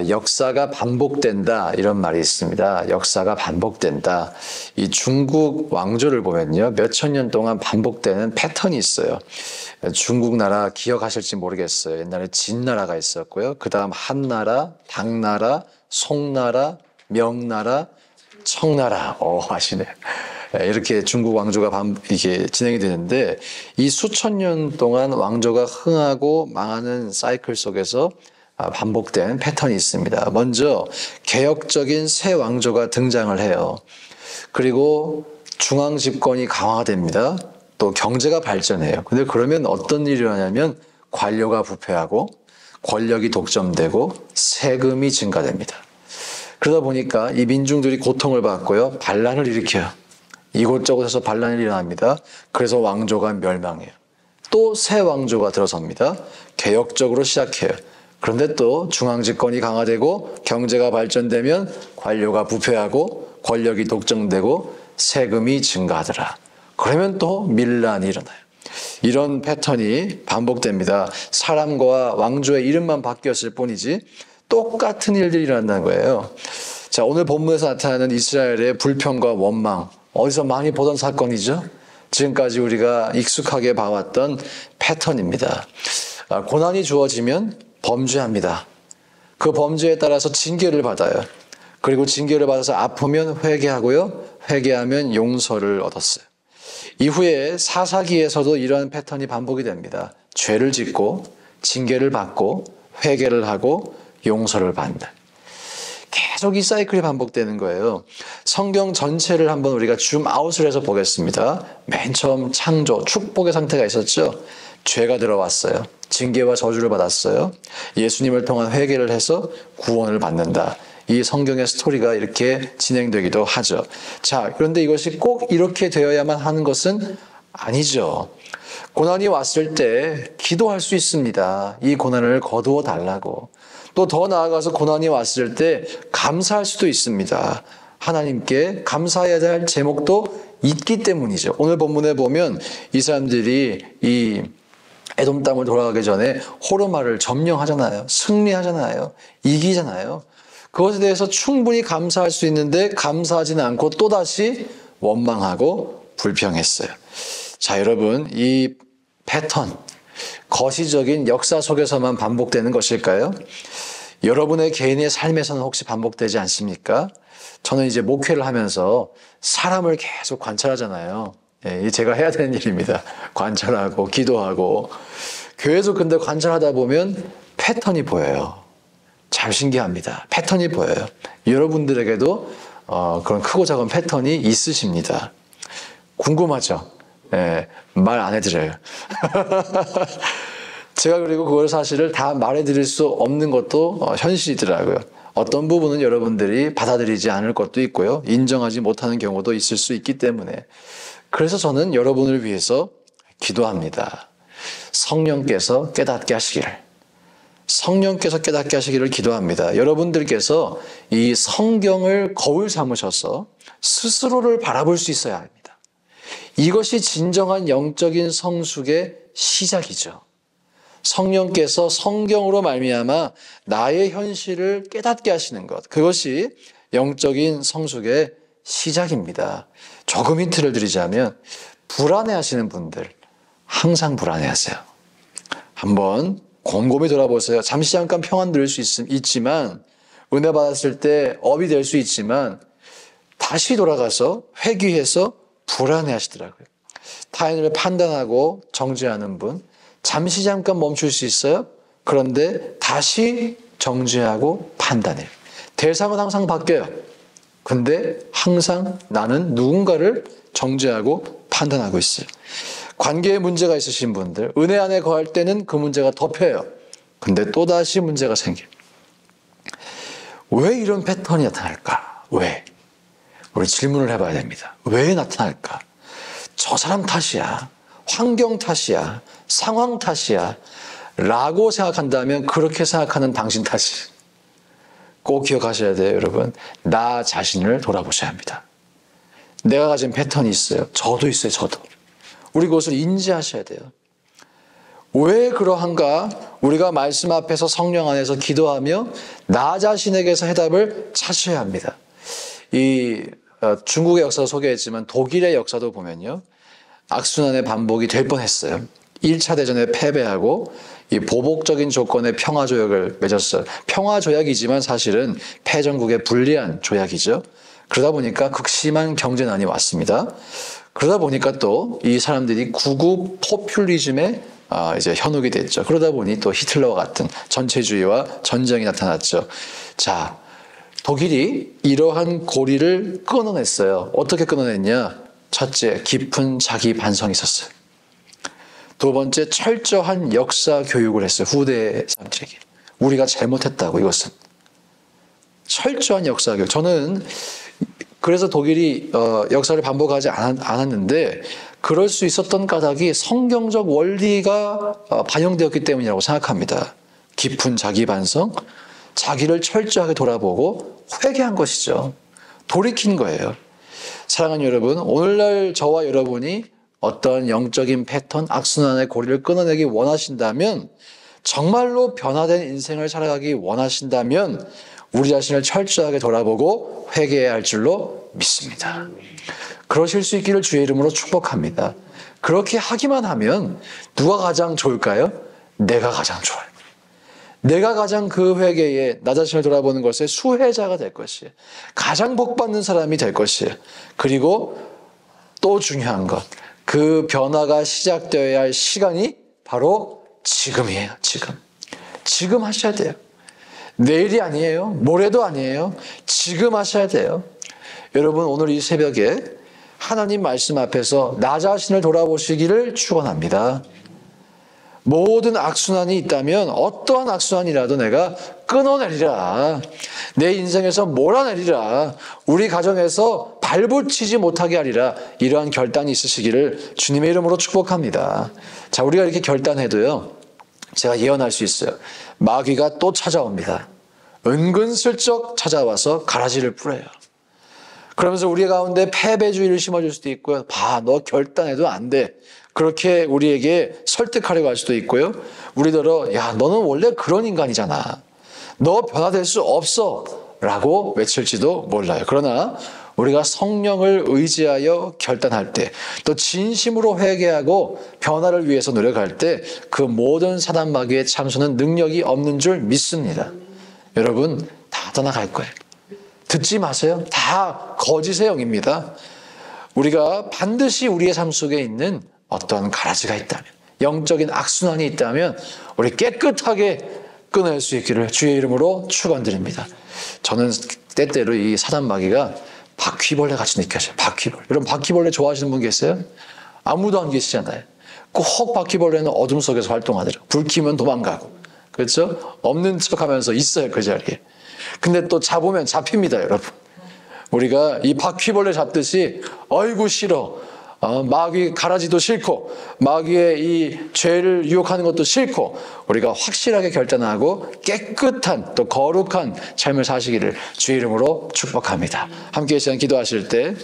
역사가 반복된다 이런 말이 있습니다. 역사가 반복된다. 이 중국 왕조를 보면요, 몇천 년 동안 반복되는 패턴이 있어요. 중국 나라 기억하실지 모르겠어요. 옛날에 진나라가 있었고요. 그 다음 한나라, 당나라, 송나라, 명나라, 청나라. 아시네. 이렇게 중국 왕조가 이게 진행이 되는데, 이 수천 년 동안 왕조가 흥하고 망하는 사이클 속에서 반복된 패턴이 있습니다. 먼저 개혁적인 새 왕조가 등장을 해요. 그리고 중앙 집권이 강화됩니다. 또 경제가 발전해요. 근데 그러면 어떤 일이 일어나냐면 관료가 부패하고 권력이 독점되고 세금이 증가됩니다. 그러다 보니까 이 민중들이 고통을 받고요, 반란을 일으켜요. 이곳저곳에서 반란이 일어납니다. 그래서 왕조가 멸망해요. 또 새 왕조가 들어섭니다. 개혁적으로 시작해요. 그런데 또 중앙 집권이 강화되고 경제가 발전되면 관료가 부패하고 권력이 독점되고 세금이 증가하더라. 그러면 또 밀란이 일어나요. 이런 패턴이 반복됩니다. 사람과 왕조의 이름만 바뀌었을 뿐이지 똑같은 일들이 일어난다는 거예요. 자, 오늘 본문에서 나타나는 이스라엘의 불평과 원망, 어디서 많이 보던 사건이죠? 지금까지 우리가 익숙하게 봐왔던 패턴입니다. 고난이 주어지면 범죄합니다. 그 범죄에 따라서 징계를 받아요. 그리고 징계를 받아서 아프면 회개하고요, 회개하면 용서를 얻었어요. 이후에 사사기에서도 이런 패턴이 반복이 됩니다. 죄를 짓고 징계를 받고 회개를 하고 용서를 받는다. 계속 이 사이클이 반복되는 거예요. 성경 전체를 한번 우리가 줌아웃을 해서 보겠습니다. 맨 처음 창조, 축복의 상태가 있었죠. 죄가 들어왔어요. 징계와 저주를 받았어요. 예수님을 통한 회개를 해서 구원을 받는다. 이 성경의 스토리가 이렇게 진행되기도 하죠. 자, 그런데 이것이 꼭 이렇게 되어야만 하는 것은 아니죠. 고난이 왔을 때 기도할 수 있습니다. 이 고난을 거두어 달라고. 또 더 나아가서 고난이 왔을 때 감사할 수도 있습니다. 하나님께 감사해야 할 제목도 있기 때문이죠. 오늘 본문에 보면 이 사람들이 이 에돔 땅을 돌아가기 전에 호르마를 점령하잖아요. 승리하잖아요. 이기잖아요. 그것에 대해서 충분히 감사할 수 있는데 감사하지는 않고 또다시 원망하고 불평했어요. 자, 여러분, 이 패턴, 거시적인 역사 속에서만 반복되는 것일까요? 여러분의 개인의 삶에서는 혹시 반복되지 않습니까? 저는 이제 목회를 하면서 사람을 계속 관찰하잖아요. 제가 해야 되는 일입니다. 관찰하고 기도하고. 교회에서 근데 관찰하다 보면 패턴이 보여요. 참 신기합니다. 패턴이 보여요. 여러분들에게도 그런 크고 작은 패턴이 있으십니다. 궁금하죠? 말 안 해드려요. 제가 그리고 그걸 사실을 다 말해드릴 수 없는 것도 현실이더라고요. 어떤 부분은 여러분들이 받아들이지 않을 것도 있고요. 인정하지 못하는 경우도 있을 수 있기 때문에. 그래서 저는 여러분을 위해서 기도합니다. 성령께서 깨닫게 하시기를. 성령께서 깨닫게 하시기를 기도합니다. 여러분들께서 이 성경을 거울 삼으셔서 스스로를 바라볼 수 있어야 합니다. 이것이 진정한 영적인 성숙의 시작이죠. 성령께서 성경으로 말미암아 나의 현실을 깨닫게 하시는 것, 그것이 영적인 성숙의 시작입니다. 조금 힌트를 드리자면 불안해하시는 분들 항상 불안해하세요. 한번 곰곰이 돌아보세요. 잠시 잠깐 평안 들을 수 있지만, 은혜 받았을 때 업이 될 수 있지만 다시 돌아가서 회귀해서 불안해하시더라고요. 타인을 판단하고 정죄하는 분, 잠시 잠깐 멈출 수 있어요. 그런데 다시 정죄하고 판단해요. 대상은 항상 바뀌어요. 근데 항상 나는 누군가를 정죄하고 판단하고 있어요. 관계에 문제가 있으신 분들, 은혜 안에 거할 때는 그 문제가 덮여요. 근데 또다시 문제가 생겨요. 왜 이런 패턴이 나타날까? 왜? 우리 질문을 해봐야 됩니다. 왜 나타날까? 저 사람 탓이야. 환경 탓이야. 상황 탓이야. 라고 생각한다면 그렇게 생각하는 당신 탓이. 꼭 기억하셔야 돼요, 여러분. 나 자신을 돌아보셔야 합니다. 내가 가진 패턴이 있어요. 저도 있어요, 저도. 우리 그것을 인지하셔야 돼요. 왜 그러한가? 우리가 말씀 앞에서 성령 안에서 기도하며 나 자신에게서 해답을 찾으셔야 합니다. 중국의 역사도 소개했지만 독일의 역사도 보면요, 악순환의 반복이 될 뻔했어요. 1차 대전에 패배하고 이 보복적인 조건의 평화조약을 맺었어요. 평화조약이지만 사실은 패전국에 불리한 조약이죠. 그러다 보니까 극심한 경제난이 왔습니다. 그러다 보니까 또 이 사람들이 구국 포퓰리즘에 이제 현혹이 됐죠. 그러다 보니 또 히틀러와 같은 전체주의와 전쟁이 나타났죠. 자, 독일이 이러한 고리를 끊어냈어요. 어떻게 끊어냈냐? 첫째, 깊은 자기 반성이 있었어요. 두 번째, 철저한 역사 교육을 했어요. 후대 사람들에게. 우리가 잘못했다고, 이것은. 철저한 역사 교육. 저는 그래서 독일이 역사를 반복하지 않았는데 그럴 수 있었던 까닭이 성경적 원리가 반영되었기 때문이라고 생각합니다. 깊은 자기 반성, 자기를 철저하게 돌아보고 회개한 것이죠. 돌이킨 거예요. 사랑하는 여러분, 오늘날 저와 여러분이 어떤 영적인 패턴, 악순환의 고리를 끊어내기 원하신다면, 정말로 변화된 인생을 살아가기 원하신다면 우리 자신을 철저하게 돌아보고 회개해야 할 줄로 믿습니다. 그러실 수 있기를 주의 이름으로 축복합니다. 그렇게 하기만 하면 누가 가장 좋을까요? 내가 가장 좋아요. 내가 가장 그 회개에 나 자신을 돌아보는 것에 수혜자가 될 것이에요. 가장 복받는 사람이 될 것이에요. 그리고 또 중요한 것, 그 변화가 시작되어야 할 시간이 바로 지금이에요. 지금 하셔야 돼요. 내일이 아니에요. 모레도 아니에요. 지금 하셔야 돼요. 여러분, 오늘 이 새벽에 하나님 말씀 앞에서 나 자신을 돌아보시기를 축원합니다. 모든 악순환이 있다면 어떠한 악순환이라도 내가 끊어내리라. 내 인생에서 몰아내리라. 우리 가정에서 발붙이지 못하게 하리라. 이러한 결단이 있으시기를 주님의 이름으로 축복합니다. 자, 우리가 이렇게 결단해도요, 제가 예언할 수 있어요. 마귀가 또 찾아옵니다. 은근슬쩍 찾아와서 가라지를 뿌려요. 그러면서 우리 가운데 패배주의를 심어줄 수도 있고요. 봐, 너 결단해도 안 돼. 그렇게 우리에게 설득하려고 할 수도 있고요. 우리더러, 야, 너는 원래 그런 인간이잖아. 너 변화될 수 없어. 라고 외칠지도 몰라요. 그러나 우리가 성령을 의지하여 결단할 때, 또 진심으로 회개하고 변화를 위해서 노력할 때 그 모든 사단 마귀의 참소는 능력이 없는 줄 믿습니다. 여러분, 다 떠나갈 거예요. 듣지 마세요. 다 거짓의 영입니다. 우리가 반드시 우리의 삶 속에 있는 어떤 가라지가 있다면, 영적인 악순환이 있다면 우리 깨끗하게 끊을 수 있기를 주의 이름으로 축원드립니다. 저는 때때로 이 사단 마귀가 바퀴벌레 같이 느껴져요. 바퀴벌레. 여러분, 바퀴벌레 좋아하시는 분 계세요? 아무도 안 계시잖아요. 꼭 바퀴벌레는 어둠 속에서 활동하더라고요. 불 켜면 도망가고. 그렇죠? 없는 척 하면서 있어요, 그 자리에. 근데 또 잡으면 잡힙니다, 여러분. 우리가 이 바퀴벌레 잡듯이, 어이구, 싫어. 마귀 가라지도 싫고, 마귀의 이 죄를 유혹하는 것도 싫고, 우리가 확실하게 결단하고 깨끗한 또 거룩한 삶을 사시기를 주의 이름으로 축복합니다. 함께 시간 기도하실 때